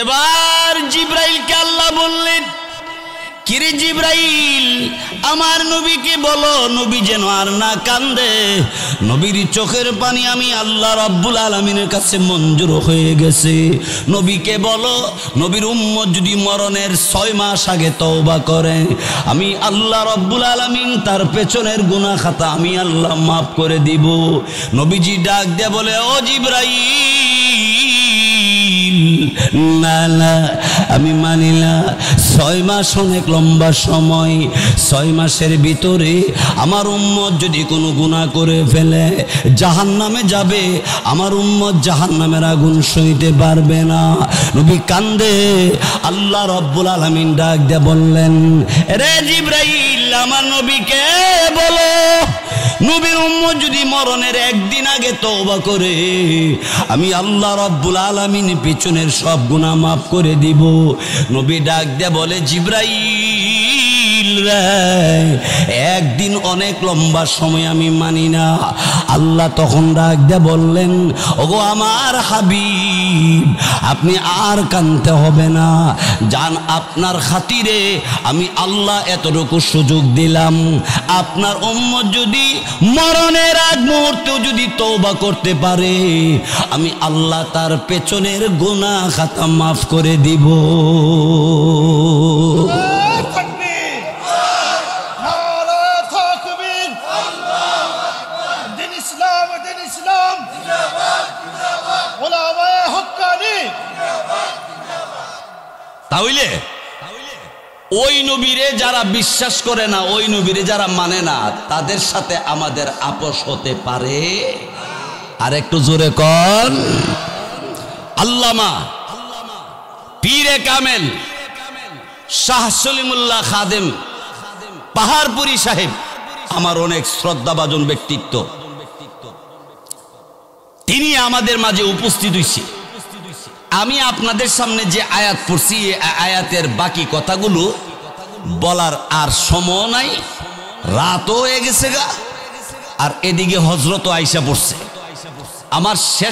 এবার জিব্রাইলকে আল্লাহ বললেন, কিরে জিব্রাইল, আমার নবীকে বলো নবী যেন আর না কান্দে। নবীর চোখের পানি আমি আল্লাহ রাব্বুল আলামিনের কাছে মঞ্জুর হয়ে গেছে। নবীকে বলো নবীর উম্মত যদি মরণের 6 মাস আগে তওবা করে, আমি আল্লাহ রাব্বুল আলামিন তার পেছনের গুনাহ খাতা আমি আল্লাহ মাফ করে দিব। নবীজি ডাক দিয়ে বলে, ও জিব্রাইল, না না আমি মানি না। 6 মাস অনেক লম্বা সময়। 6 মাসের ভিতরে আমার উম্মত যদি কোনো গুনাহ করে ফেলে জাহান্নামে যাবে, আমার উম্মত জাহান্নামের আগুন সইতে পারবে না। নবী কান্দে। আল্লাহ রাব্বুল আলামিন ডাক দিয়ে বললেন, রে জিব্রাইল, আমার নবীকে বলো নবীর উম্মত যদি মরণের 1 দিন আগে তওবা করে, আমি আল্লাহ রাব্বুল আলামিন পিছনের সব গুনাহ মাফ করে দিব। নবী ডাক দিয়ে বলে, জিব্রাইল রে, 1 দিন অনেক লম্বা সময় আমি মানি না। আল্লাহ তখন ডাক দিয়ে বললেন, ওগো আমার হাবিব, আপনি আর কাঁদতে হবে না। জান, আপনার খাতিরে আমি আল্লাহ এতটুকু সুযোগ দিলাম, আপনার উম্মত যদি মরণের আগ মুহূর্তেও যদি তওবা করতে পারে, আমি আল্লাহ তার পেছনের গুনাহ খাতা মাফ করে দিব। তাহলে ওই নবীরে যারা বিশ্বাস করে না, ওই নবীরে যারা মানে না, তাদের সাথে আমাদের আপোষ হতে পারে? আর একটু জোরে কর। আল্লামা পীরে কামেল শাহ সলিমুল্লাহ খাদেম পাহাড়পুরি সাহেব আমার অনেক শ্রদ্ধাভাজন ব্যক্তিত্ব, তিনি আমাদের মাঝে উপস্থিত হয়েছে। আমি আপনাদের সামনে যে আয়াত পড়ছি, আয়াতের বাকি কথাগুলো বলার আর সময় নাই, রাতও হয়ে গেছে গা, আর এদিকে হজরত আইসা পড়ছে। আমার শেষ